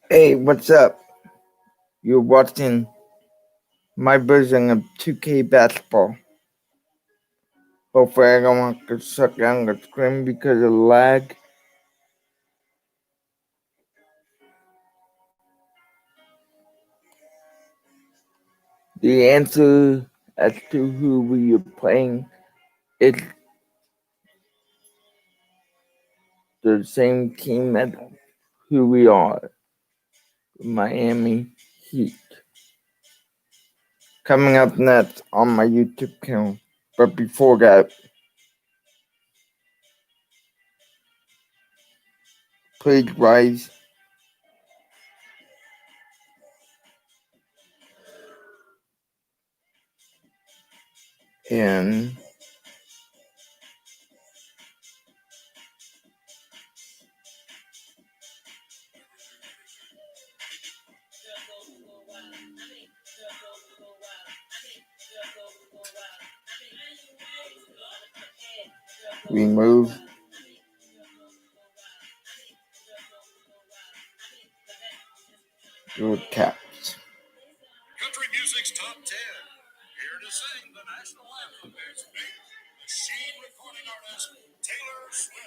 Hey, what's up? You're watching my version of 2K basketball. Hopefully, I don't want to shut down the screen because of lag. The answer as to who we are playing is the same team as who we are, Miami Heat. Coming up next on my YouTube channel. But before that, please rise and remove your caps. Country music's top 10. Here to sing the national anthem is Big Machine recording artist Taylor Swift.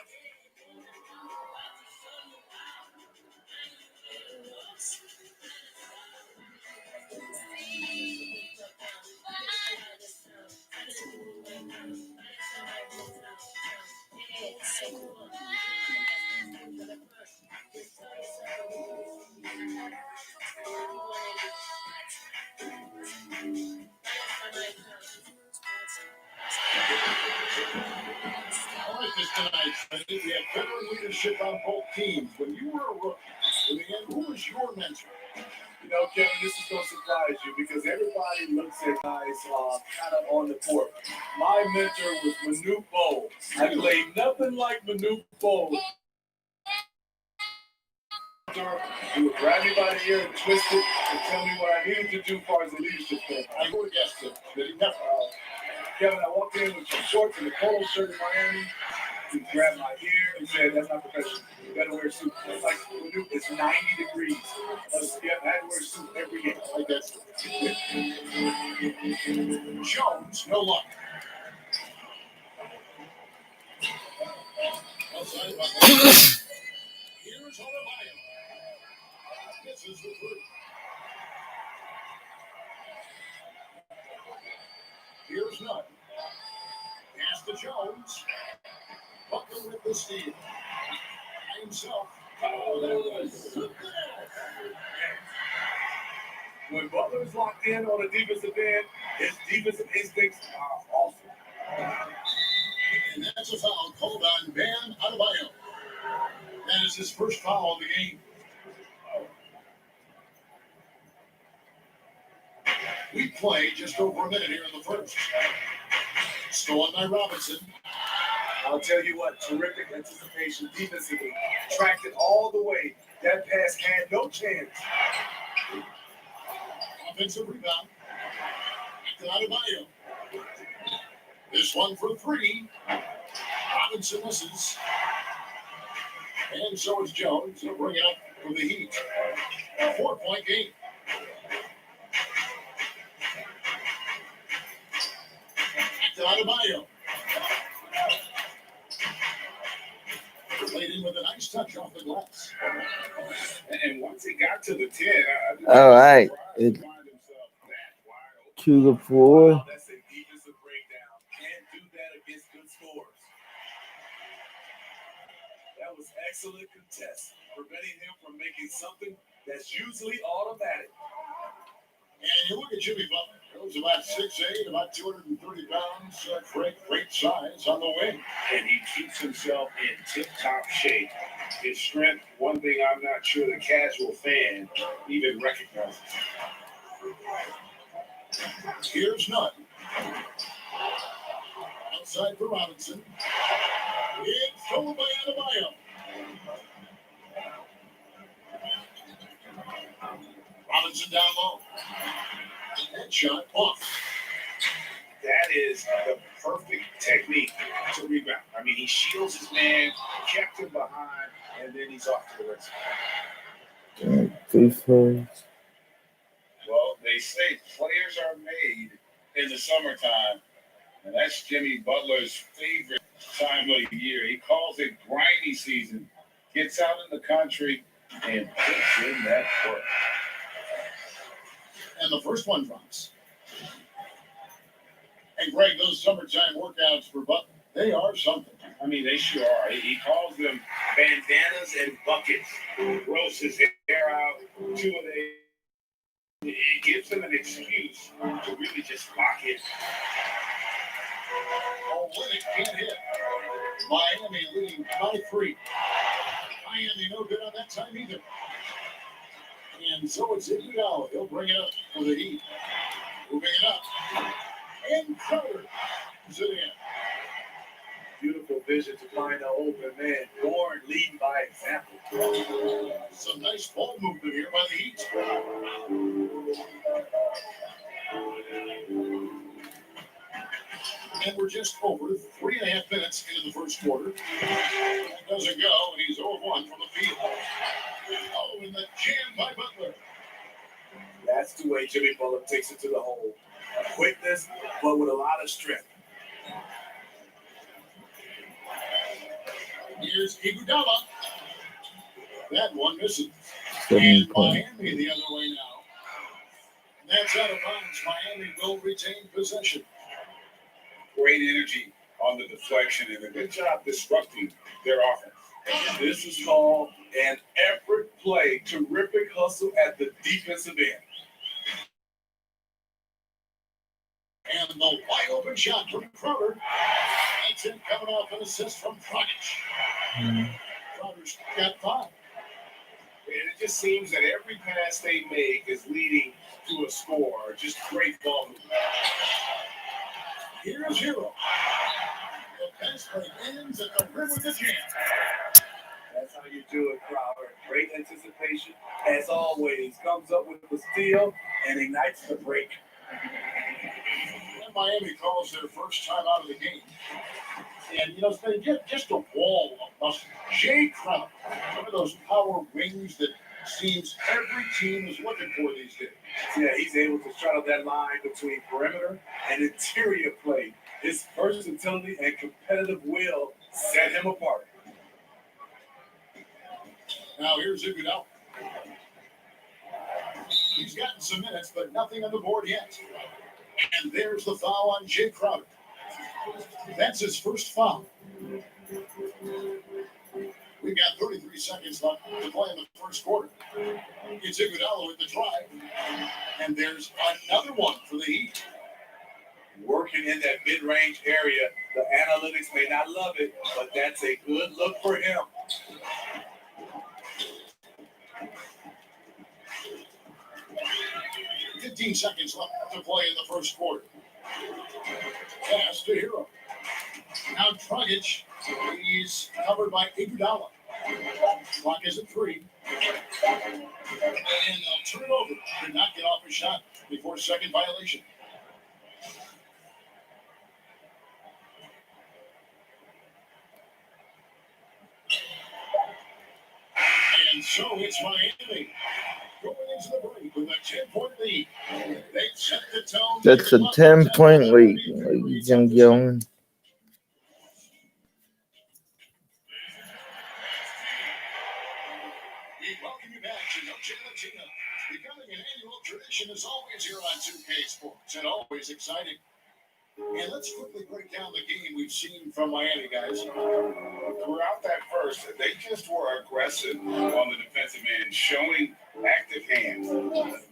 All right, this tonight, we have veteran leadership on both teams. When you were a rookie, in the end, who was your mentor? You know, Kevin, this is going to surprise you because everybody looks at guys kind of on the court. My mentor was Manute Bol. I played nothing like Manute Bol. He would grab me by the ear and twist it and tell me what I needed to do as far as the leadership thing. I go against him, but he never. Kevin, I walked in with some shorts and a polo shirt in Miami. He grabbed my ear and said, "That's not professional. You better wear a suit." It's like, it's 90 degrees. I had to wear a suit every day. Like that. Jones, no luck. Here's Adebayo. Misses the three. Here's Nutt. Pass to Jones. Butler with the steal. By himself. Oh, that was so good. When Butler's locked in on a defensive end, his defensive instincts are awesome. And that's a foul called on Bam Adebayo. That is his first foul of the game. We play just over a minute here in the first. Stolen by Robinson. I'll tell you what, terrific anticipation defensively. Tracked it all the way. That pass had no chance. Offensive rebound. To Adebayo. This one for three. Robinson misses. And so is Jones. He'll bring it up for the Heat. 4-point game. To Adebayo. Played in with a nice touch off the glass. And once he got to the 10, all right, it's 2-4. Wow, that's a defensive breakdown. Can't do that against good scores. That was excellent contest, preventing him from making something that's usually automatic. And you look at Jimmy Butler. He was about 6'8", about 230 pounds. Great size on the wing. And he keeps himself in tip-top shape. His strength, one thing I'm not sure the casual fan even recognizes. Here's Nutt. Outside for Robinson. It's stolen by Adebayo. Robinson down low. That shot off. That is the perfect technique to rebound. I mean, he shields his man, kept him behind, and then he's off to the races. FIFA. Well, they say players are made in the summertime, and that's Jimmy Butler's favorite time of the year. He calls it grimy season. Gets out in the country and puts in that work. And the first one drops. And Greg, those summertime workouts for Butler, they are something. I mean, they sure are. He calls them bandanas and buckets. Grows his hair out. 2 of they. It gives him an excuse to really just lock it. Oh, Linux can't hit. Miami leading by 3. Miami no good on that time either. And so it's Iguodala. He'll bring it up for the Heat. Moving it up. And Crowder is it in. Beautiful vision to find an open man. Born leading by example. Some nice ball movement here by the Heat. And we're just over 3.5 minutes into the first quarter. It doesn't go, and he's 0-1 from the field. Oh, and the jam by Butler. That's the way Jimmy Butler takes it to the hole. Quickness, but with a lot of strength. Here's Iguodala. That one misses. And Miami the other way now. And that's out of bounds. Miami will retain possession. Great energy on the deflection and a good job disrupting their offense. This is called an effort play. Terrific hustle at the defensive end. And the wide open shot from Crowder. That's it coming off an assist from Dragic. Crowder's got 5. And it just seems that every pass they make is leading to a score. Just great ball movement. Here's Hero. The pass play ends at the rim with the jam. That's how you do it, Crowder. Great anticipation, as always. Comes up with the steal and ignites the break. And Miami calls their first time out of the game. And, you know, it's been just a wall of muscle. Jay Crowder, one of those power wings that seems every team is looking for these days. Yeah, he's able to straddle that line between perimeter and interior play. His versatility and competitive will set him apart. Now here's Iguodala. He's gotten some minutes, but nothing on the board yet. And there's the foul on Jay Crowder. That's his first foul. We've got 33 seconds left to play in the first quarter. It's Iguodala with the drive. And there's another one for the Heat. Working in that mid-range area. The analytics may not love it, but that's a good look for him. "15 seconds left to play in the first quarter. Pass to Hero. Now Dragic. He's covered by Iguodala. Clock is at 3. And they'll turn it over. Did not get off a shot before second violation. And so it's Miami going into the break with a 10-point lead. They set the tone. That's a 10-point lead, ladies and gentlemen. We welcome you back to Noche Latina, becoming an annual tradition as always here on 2K Sports, and always exciting. And let's quickly break down the game we've seen from Miami, guys. Throughout that first, they just were aggressive on the defensive end, showing active hands.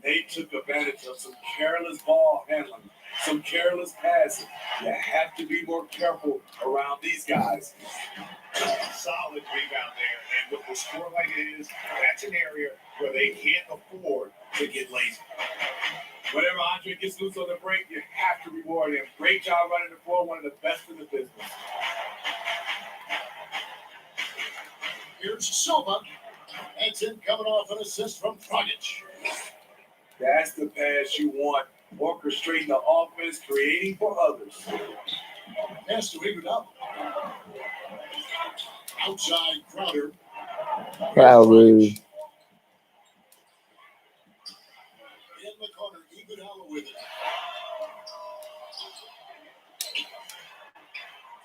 They took advantage of some careless ball handling, some careless passing. You have to be more careful around these guys. Solid rebound there, and with the score like it is, that's an area where they can't afford to get lazy. Whenever Andre gets loose on the break, you have to reward him. Great job running the floor, one of the best in the business. Here's Silva. That's him coming off an assist from Dragic. That's the pass you want. Orchestrating the offense, creating for others. Pass to Iguodala. Outside Crowder. Crowder.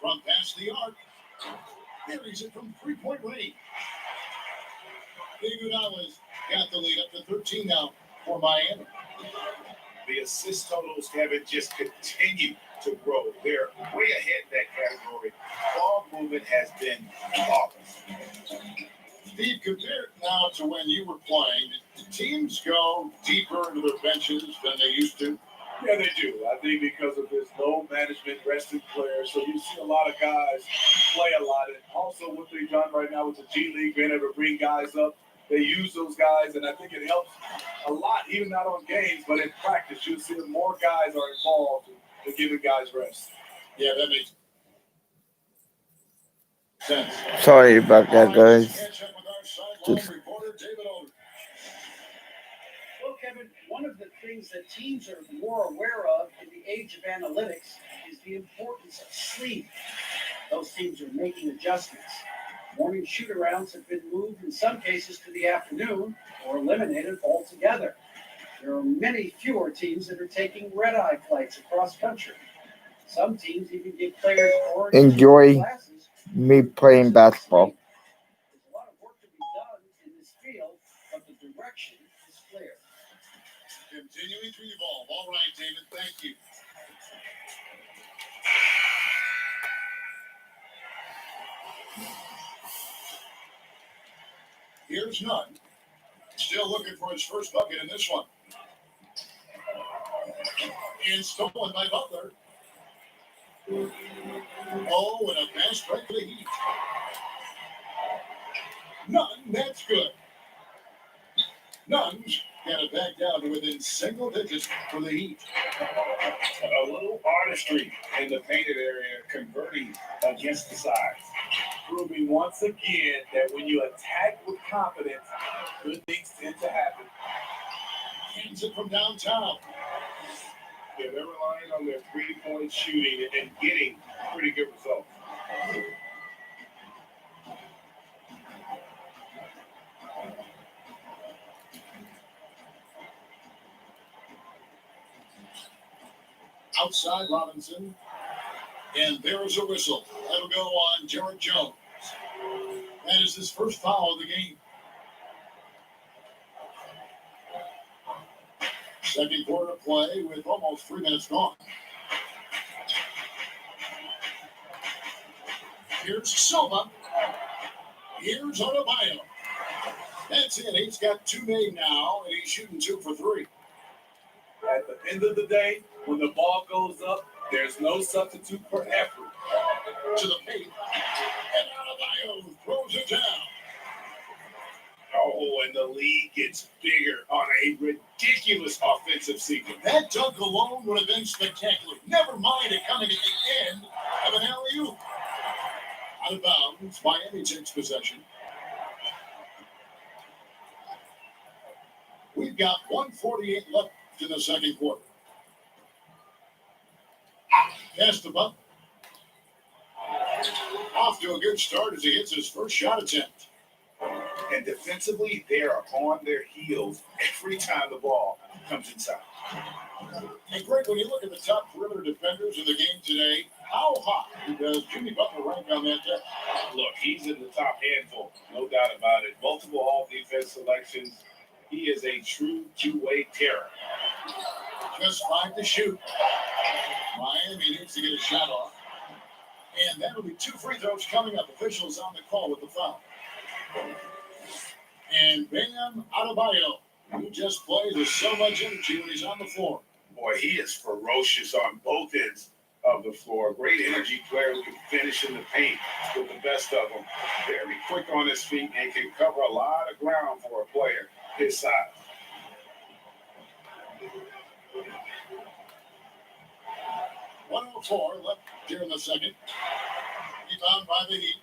from past the arc. Buries it from three-point range. Iguodala's got the lead up to 13 now for Miami. The assist totals haven't just continued to grow. They're way ahead in that category. Ball movement has been flawless. Steve, compare it now to when you were playing. Do teams go deeper into their benches than they used to? Yeah, they do. I think because of this low management, rested players. So you see a lot of guys play a lot. And also what they've done right now with the G League, being able to bring guys up. They use those guys, and I think it helps a lot, even not on games, but in practice. You'll see that more guys are involved in giving guys rest. Yeah, that makes sense. Sorry about that, guys. Catch up with our sideline reporter, David Older. Well, Kevin, one of the things that teams are more aware of in the age of analytics is the importance of sleep. Those teams are making adjustments. Morning shoot-arounds have been moved in some cases to the afternoon or eliminated altogether. There are many fewer teams that are taking red-eye flights across country. Some teams even give players Enjoy classes. me playing basketball. There's a lot of work to be done in this field, but the direction is clear. Continuing to evolve. All right, David, thank you. Here's Nunn. Still looking for his first bucket in this one. And stolen by Butler. Oh, and a fast break for the Heat. Nunn, that's good. Nunn's got it back down to within single digits for the Heat. A little artistry in the painted area, converting against the size. Proving once again that when you attack with confidence, good things tend to happen. Hands it from downtown. Yeah, they're relying on their three-point shooting and getting pretty good results. Outside Robinson. And there is a whistle. That'll go on Jarrett Jones. That is his first foul of the game. Second quarter play with almost 3 minutes gone. Here's Silva. Here's Adebayo. That's it. He's got two made now, and he's shooting 2 for 3. At the end of the day, when the ball goes up, there's no substitute for effort. To the paint. And Adebayo throws it down. Oh, and the lead gets bigger on a ridiculous offensive sequence. That dunk alone would have been spectacular. Never mind it coming at the end of an alley-oop. Out of bounds, Miami takes possession. We've got 1:48 left in the second quarter. Pass to Butler. Off to a good start as he hits his first shot attempt. And defensively, they are on their heels every time the ball comes inside. And Greg, when you look at the top perimeter defenders in the game today, how high does Jimmy Butler rank on that depth? Look, he's in the top handful, no doubt about it. Multiple all-defense selections. He is a true two-way terror. Just 5 to shoot. Miami needs to get a shot off. And that'll be 2 free throws coming up. Officials on the call with the foul. And Bam Adebayo, who just plays with so much energy when he's on the floor. Boy, he is ferocious on both ends of the floor. Great energy player who can finish in the paint with the best of them. Very quick on his feet and can cover a lot of ground for a player his size. .104 left here in the second. Rebound by the Heat.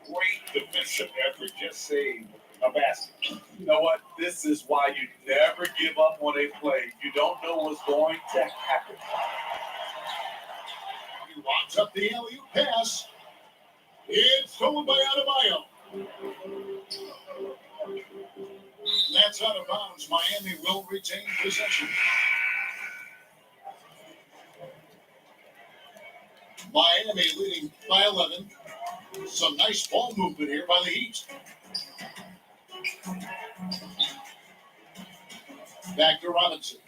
Great defensive effort, just saved a basket. You know what? This is why you never give up on a play. You don't know what's going to happen. He locks up the alley-oop pass. It's stolen by Adebayo. That's out of bounds. Miami will retain possession. Miami leading by 11. Some nice ball movement here by the Heat. Back to Robinson.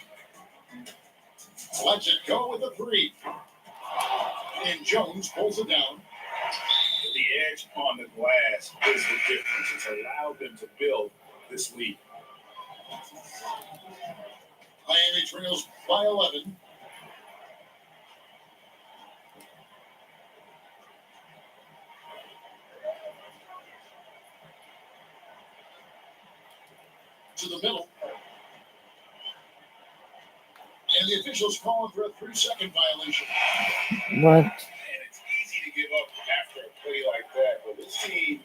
Lets it go with a three. And Jones pulls it down. The edge on the glass is the difference. It's allowed them to build this lead. Miami trails by 11. To the middle. And the officials calling for a 3-second violation. What? And it's easy to give up after a play like that, but this team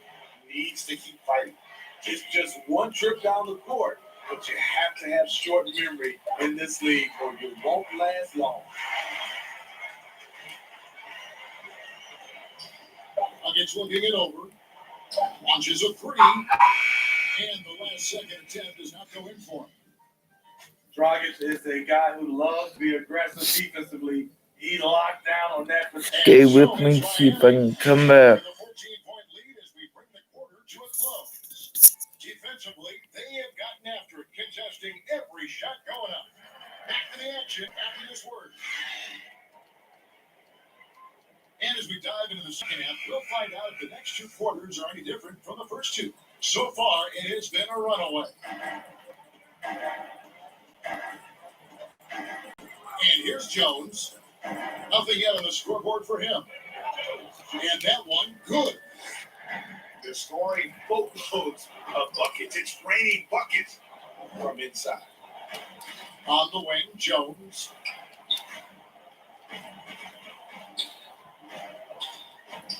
needs to keep fighting. It's just one trip down the court, but you have to have short memory in this league or you won't last long. Nuggets looking it over. Launches a three. And the last second attempt does not go in for him. Dragic is a guy who loves to be aggressive defensively. He locked down on that. Stay with me, see if I can come back. With a 14-point lead as we bring the quarter to a close. Defensively, they have gotten after it, contesting every shot going up. Back to the action after this word. And as we dive into the second half, we'll find out if the next two quarters are any different from the first two. So far, it has been a runaway. And here's Jones. Nothing yet on the scoreboard for him. And that one, good. They're scoring boatloads of buckets. It's raining buckets from inside. On the wing, Jones.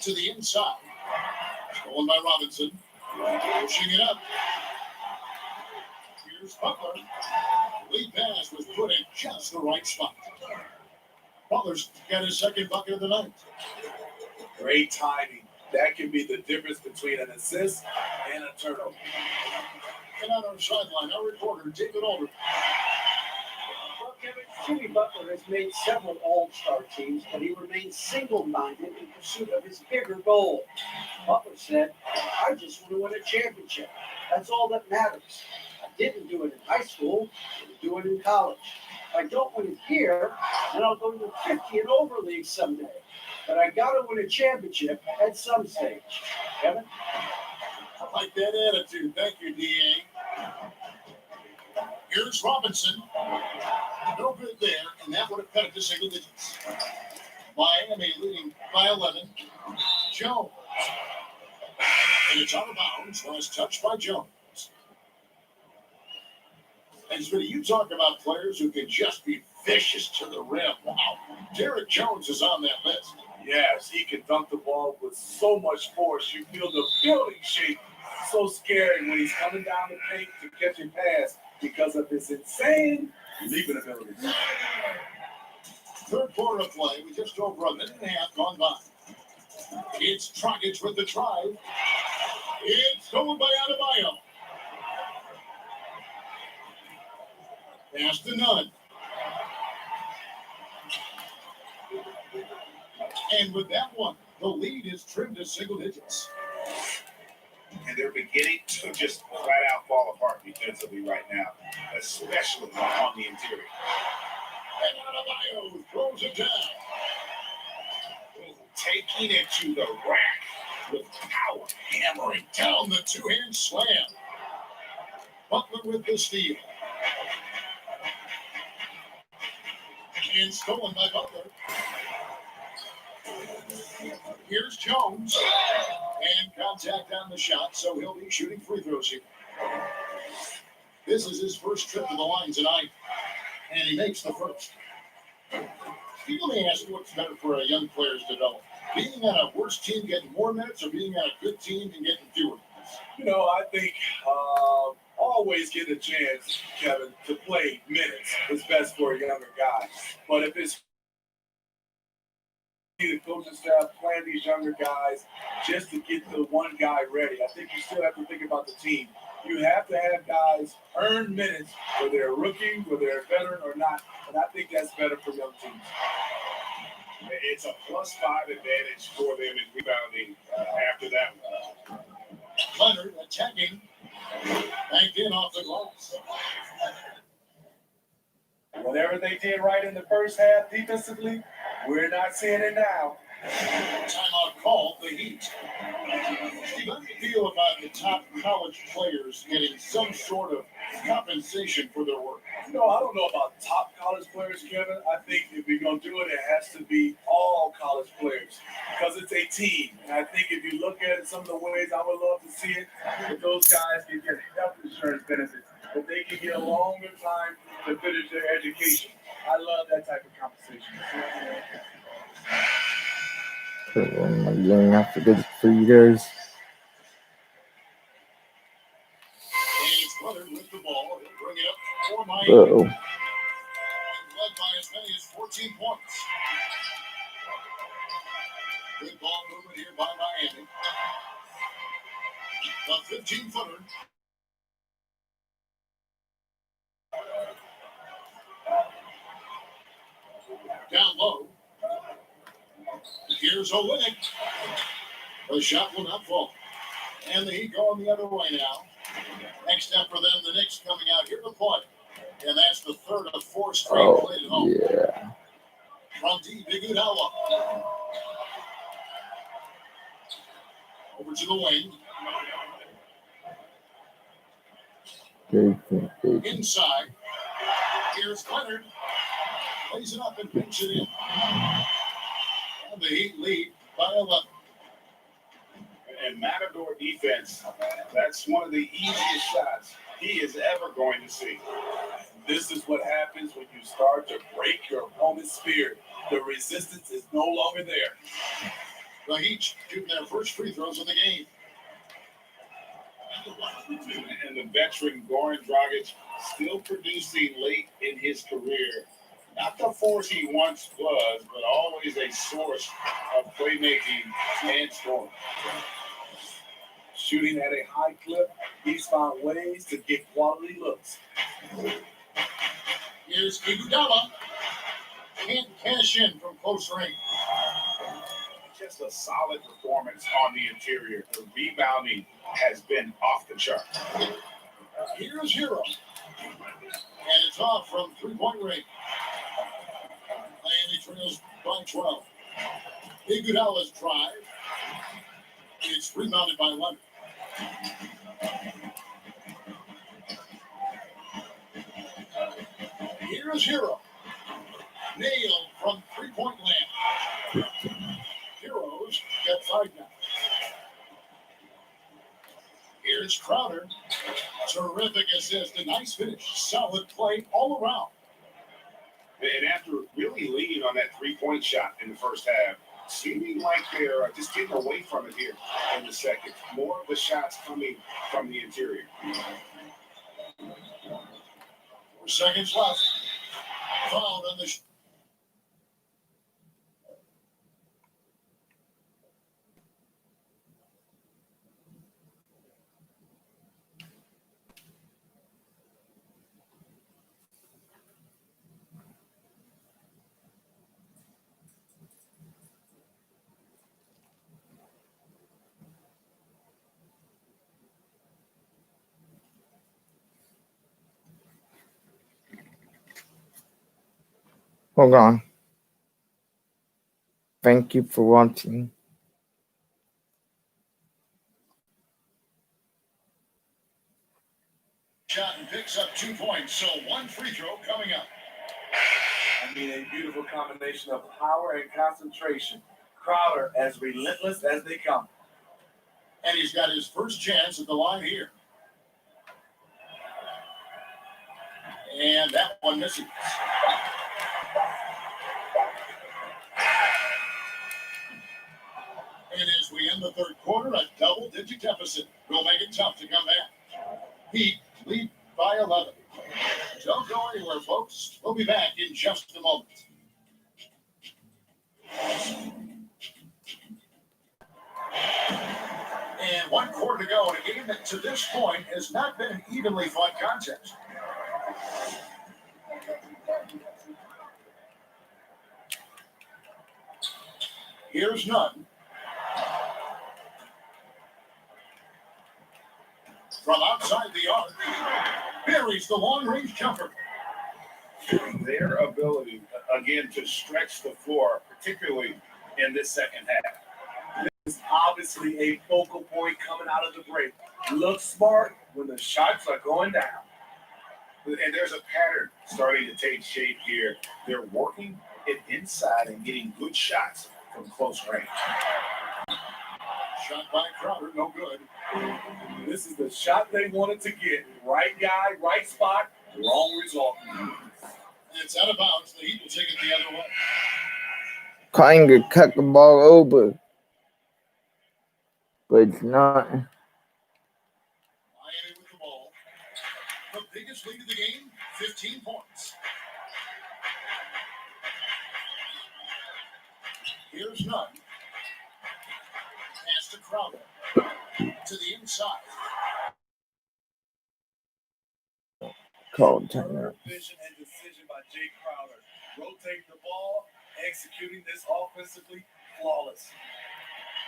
To the inside. Stolen by Robinson. Pushing it up. Here's Butler. Lead pass was put in just the right spot. Butler's got his second bucket of the night. Great timing. That can be the difference between an assist and a turnover. And on our sideline, our reporter, David Aldridge. Well, Kevin, Jimmy Butler has made several all-star teams, but he remains single-minded in pursuit of his bigger goal. Butler said, I just want to win a championship. That's all that matters. I didn't do it in high school. I do it in college. If I don't win it here, then I'll go to the 50 and over league someday. But I got to win a championship at some stage. Kevin? I like that attitude. Thank you, D.A. Here's Robinson. No good there, and that would have cut it to single digits. Miami leading by 11. Jones. And it's out of bounds. Last touch by Jones. And Smitty, you talk about players who can just be vicious to the rim. Wow. Derek Jones is on that list. Yes, he can dunk the ball with so much force. You feel the building shake. So scary when he's coming down the paint to catch a pass because of his insane leaping ability. Third quarter of play. We just over a minute and a half gone by. It's Dragic with the drive. It's stolen by Adebayo. Pass to Nunn. And with that one, the lead is trimmed to single digits. And they're beginning to just flat out fall apart defensively right now, especially on the interior. And Adebayo throws it down. Taking it to the rack with power. Hammering down the two-hand slam. Butler with the steal. And stolen by Butler. Here's Jones. And contact on the shot, so he'll be shooting free throws here. This is his first trip to the line tonight. And he makes the first. Let me ask you what's better for a young player to develop. Being on a worse team getting more minutes or being on a good team and getting fewer minutes? You know, I think always get a chance, Kevin, to play minutes is best for a younger guy. But if it's the coaching staff playing these younger guys just to get the one guy ready, I think you still have to think about the team. You have to have guys earn minutes, whether they're a rookie, whether they're a veteran or not. And I think that's better for young teams. It's a +5 advantage for them in rebounding after that one. Leonard attacking. Banked in off the glass. Whatever they did right in the first half defensively, we're not seeing it now. Timeout called the Heat. Steve, how do you feel about the top college players getting some sort of compensation for their work? I don't know about top college players, Kevin. I think if we're going to do it, it has to be all college players because it's a team. And I think if you look at it, some of the ways I would love to see it, that those guys can get health insurance benefits, that they can get a longer time to finish their education. I love that type of compensation. Again after the 3 years. And it's Leonard with the ball. He'll bring it up for Miami. Uh-oh. Led by as many as 14 points. Good ball movement here by Miami. The 15-footer. Down low. Here's Olynyk. The shot will not fall. And the Heat going the other way now. Next step for them, the Knicks coming out here to play. And that's the third of 4 straight played at home. Yeah. From deep, Iguodala. Over to the wing. Inside. Here's Leonard. Plays it up and pinch it in. And the Heat lead by 11. And Matador defense, that's one of the easiest shots he is ever going to see. This is what happens when you start to break your opponent's spirit. The resistance is no longer there. The Heat shooting their first free throws of the game. And the veteran Goran Dragic still producing late in his career. Not the force he once was, but always a source of playmaking and scoring. Shooting at a high clip, he's found ways to get quality looks. Here's Iguodala. Can't cash in from close range. Just a solid performance on the interior. The rebounding has been off the chart. Here's Hero. And it's off from three-point range. Miami trails by 12. Iguodala's drive. It's rebounded by Leonard. Here's Hero. Nailed from three-point land. Heroes get 5 now. Here's Crowder. Terrific assist. A nice finish. Solid play all around. And after really leaning on that three-point shot in the first half, seeming like they're just getting away from it here in the second. More of the shots coming from the interior. 4 seconds left. Fouled on the Hold on. Thank you for watching. shot and picks up 2 points. So 1 free throw coming up. I mean, a beautiful combination of power and concentration. Crowder as relentless as they come. And he's got his first chance at the line here. And that one misses. And as we end the third quarter, a double-digit deficit will make it tough to come back. Heat lead by 11. Don't go anywhere, folks. We'll be back in just a moment. And 1 quarter to go in a game that to this point has not been an evenly fought contest. Here's none. From outside the arc, buries the long-range jumper. Their ability, again, to stretch the floor, particularly in this second half. It's obviously a focal point coming out of the break. Look smart when the shots are going down. And there's a pattern starting to take shape here. They're working it inside and getting good shots from close range. Shot by Crowder, no good. This is the shot they wanted to get. Right guy, right spot, wrong result. It's out of bounds. The Heat will take it the other way. Kind of cut the ball over, but it's not. Miami with the ball. The biggest lead of the game, 15 points. Here's none. Pass to Crowder. To the inside. Called timeout. Vision and decision by Jay Crowder. Rotate the ball, executing this offensively flawless.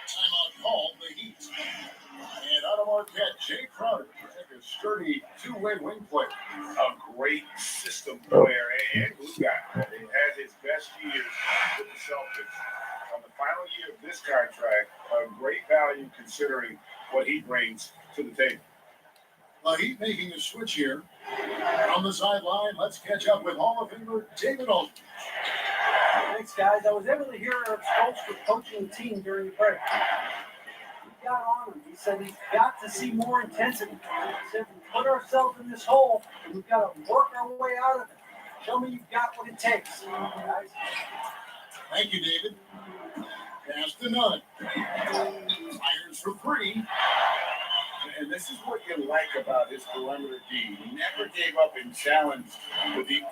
Timeout called the Heat. And out of Marquette, Jay Crowder. A sturdy two-way wing play. A great system player and glue guy. He had his best years with the Celtics. On the final year of this contract, a great value considering what he brings to the table. The Heat making a switch here. On the sideline, let's catch up with Hall of Famer David Aldridge. Thanks, guys. I was able to hear Eric Stoltz was coaching the team during the break. He got on him. He said he's got to see more intensity. He said we put ourselves in this hole and we've got to work our way out of it. Show me you've got what it takes, guys. Thank you, David. Pass to none. Fires for three. And this is what you like about his perimeter D. He never gave up and challenged the deep.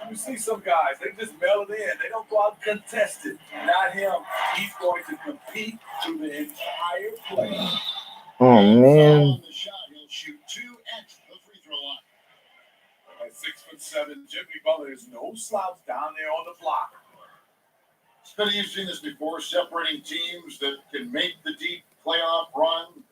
You see some guys, they just mail it in. They don't go out and contest it. Not him. He's going to compete through the entire play. Oh man. On the shot, he'll shoot 2 at the free throw line. At 6'7", Jimmy Butler is no slouch down there on the block. Spenny, you've seen this before, separating teams that can make the deep playoff run,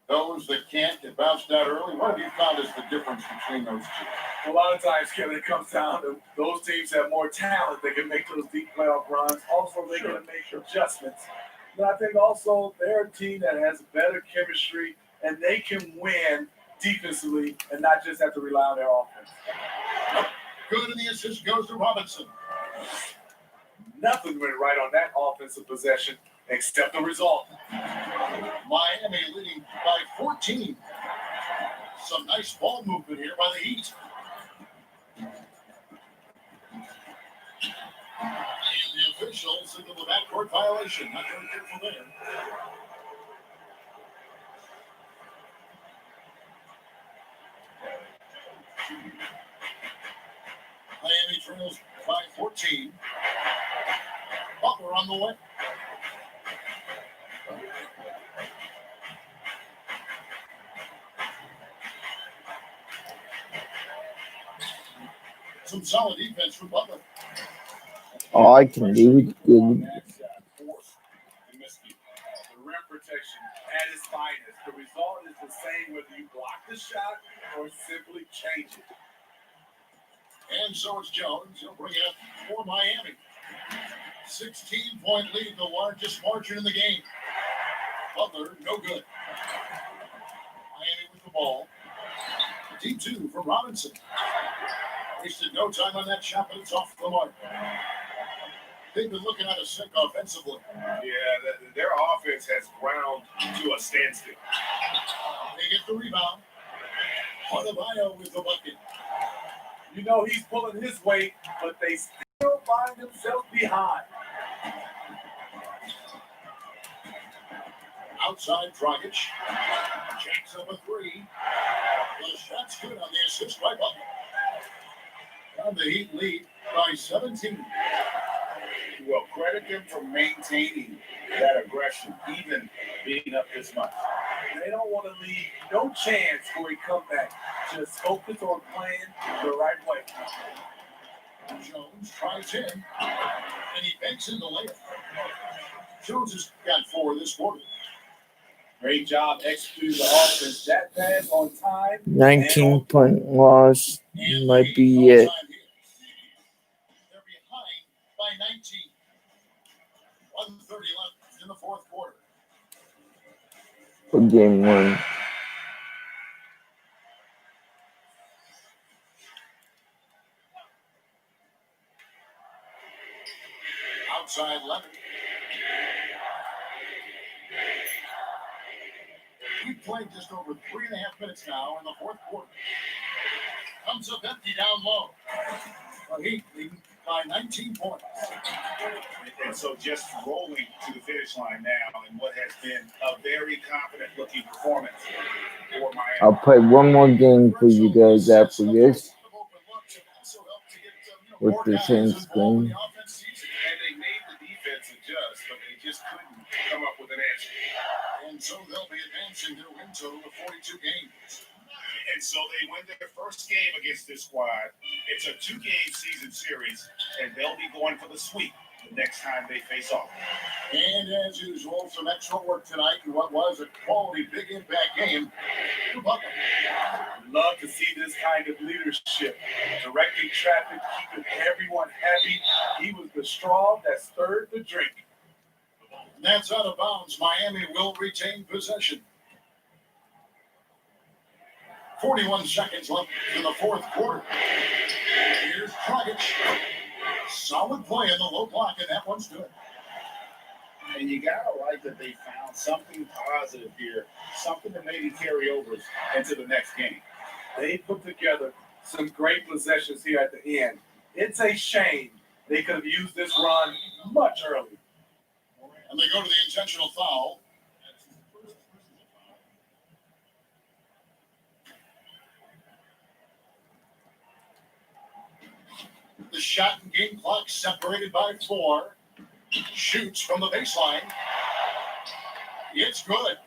those that can't get bounced out early. What have you found is the difference between those two? A lot of times, Kevin, it comes down to those teams have more talent. They can make those deep playoff runs. Also, they can make adjustments. But I think also they're a team that has better chemistry, and they can win defensively and not just have to rely on their offense. Good, and the assist goes to Robinson. Nothing went right on that offensive possession except the result. Miami leading by 14. Some nice ball movement here by the Heat. And the officials signal the backcourt violation. Not very careful there. Miami trails by 14. Butler on the way. Some solid defense from Butler. All I can do is good. The rim protection at its finest. The result is the same whether you block the shot or simply change it. And so it's Jones. He'll bring it up for Miami. 16-point lead, the largest margin in the game. Butler, no good. Miami with the ball. D2 from Robinson. Wasted no time on that shot, but it's off the mark. They've been looking at a sick offensively. Yeah, their offense has ground to a standstill. They get the rebound. Adebayo with the bucket. You know he's pulling his weight, but they still find themselves behind. Outside Dragic. Jacks up a three. The shot's good on the assist by Butler. And the Heat lead by 17. Well, credit them for maintaining that aggression, even being up this much. They don't want to leave no chance for a comeback. Just focus on playing the right way. Jones tries in, and he banks in the layup. Jones has got 4 this quarter. Great job executing the offense. That pass on time. 19-point loss And might 3 be it. all-time hits. They're behind by 19. 1:30 left in the fourth quarter. For game 1. Outside left. We've played just over 3.5 minutes now in the fourth quarter. Comes up empty down low. The Heat leading by 19 points. And so just rolling to the finish line now in what has been a very confident looking performance for Miami. I'll play one more game for you guys after this with the same screen. And they made the defense adjust, but they just couldn't come up with an answer. And so they'll be advancing their win total to 42 games. And so they win their first game against this squad. It's a 2-game season series, and they'll be going for the sweep the next time they face off. And as usual, some extra work tonight in what was a quality big impact game. Love to see this kind of leadership. Directing traffic, keeping everyone happy. He was the straw that stirred the drink. And that's out of bounds. Miami will retain possession. 41 seconds left in the fourth quarter. Here's Dragic. Solid play in the low block, and that one's good. And you gotta like that they found something positive here, something to maybe carry over into the next game. They put together some great possessions here at the end. It's a shame they could have used this run much earlier. And they go to the intentional foul. The shot and game clock separated by 4. Shoots from the baseline. It's good.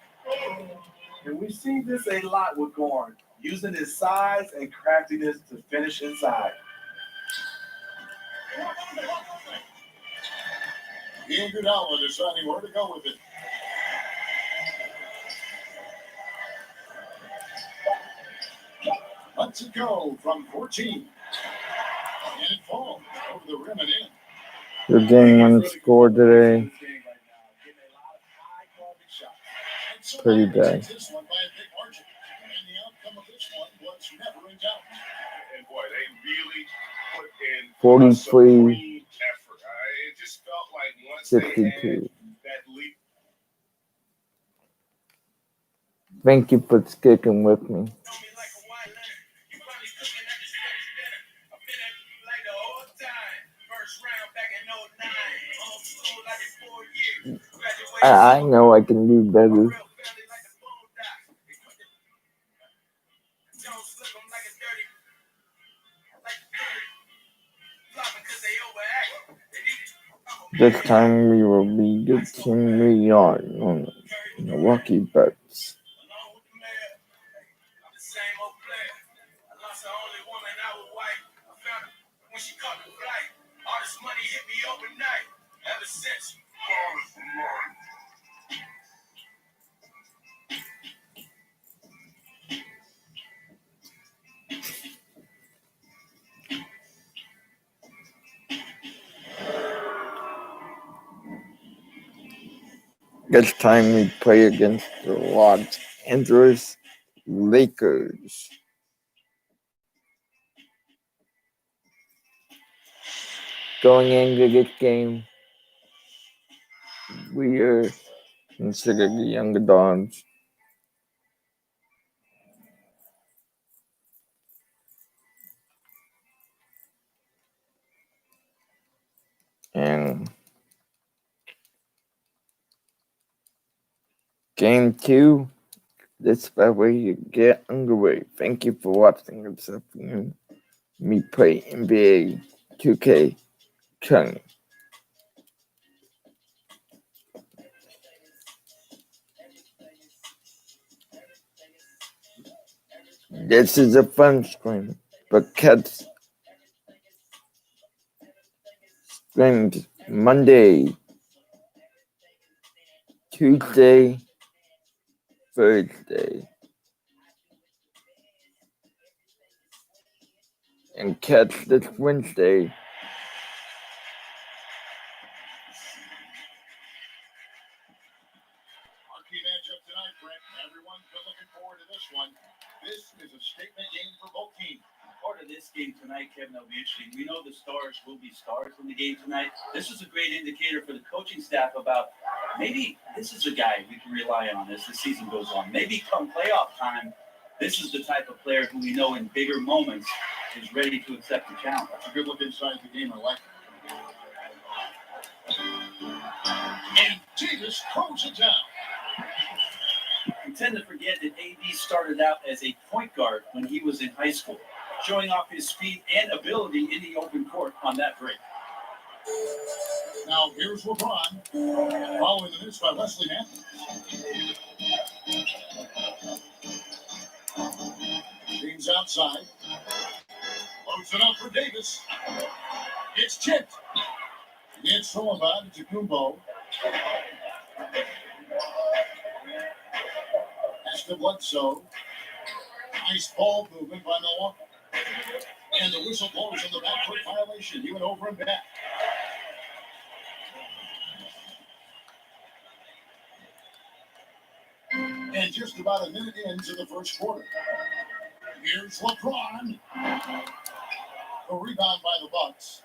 And we see this a lot with Gorn, using his size and craftiness to finish inside. Iguodala deciding where to go with it. Lets it go from 14. And it falls over the rim and in. The game 1 score today. Pretty bad. This one by a big margin. And the outcome of this one was never in doubt. And boy, they really put in 43, supreme effort. It just felt like once they had 62. that leap. Thank you for sticking with me. I know I can do better. This time we will be the team we are on Milwaukee Bucks. This time we play against the Los Angeles Lakers. Going into this game, we are considered the younger dogs. And game 2, this is the way you get underway. Thank you for watching this afternoon. Me play NBA 2K20. This is a fun screen, but catch screens Monday Tuesday, Thursday, and catch this Wednesday. Marquee matchup tonight, Brent. Everyone's been looking forward to this one. This is a statement game for both teams. Part of this game tonight, Kevin, will be interesting. We know the stars will be stars in the game tonight. This is a great indicator for the coaching staff about maybe this is a guy we can rely on as the season goes on. Maybe come playoff time, this is the type of player who we know in bigger moments is ready to accept the challenge. That's a good look inside the game. I like it. And Davis throws it down. We tend to forget that AD started out as a point guard when he was in high school, showing off his speed and ability in the open court on that break. Now here's LeBron, following the miss by Wesley Matthews. James outside. Loads it up for Davis. It's tipped. It's thrown by Kumbo. Pass to Bledsoe. Nice ball movement by Milwaukee. And the whistle blows on the backcourt violation. He went over and back. And just about a minute into the first quarter. Here's LeBron. A rebound by the Bucks.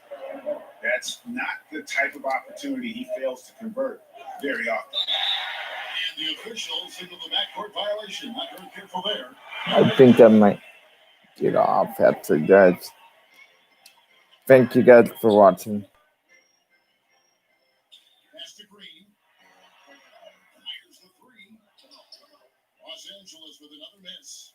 That's not the type of opportunity he fails to convert very often. And the officials signal the backcourt violation. Not very careful there. I think I might get off after guys. Thank you guys for watching. Pass to Green. Fires the three. Los Angeles with another miss.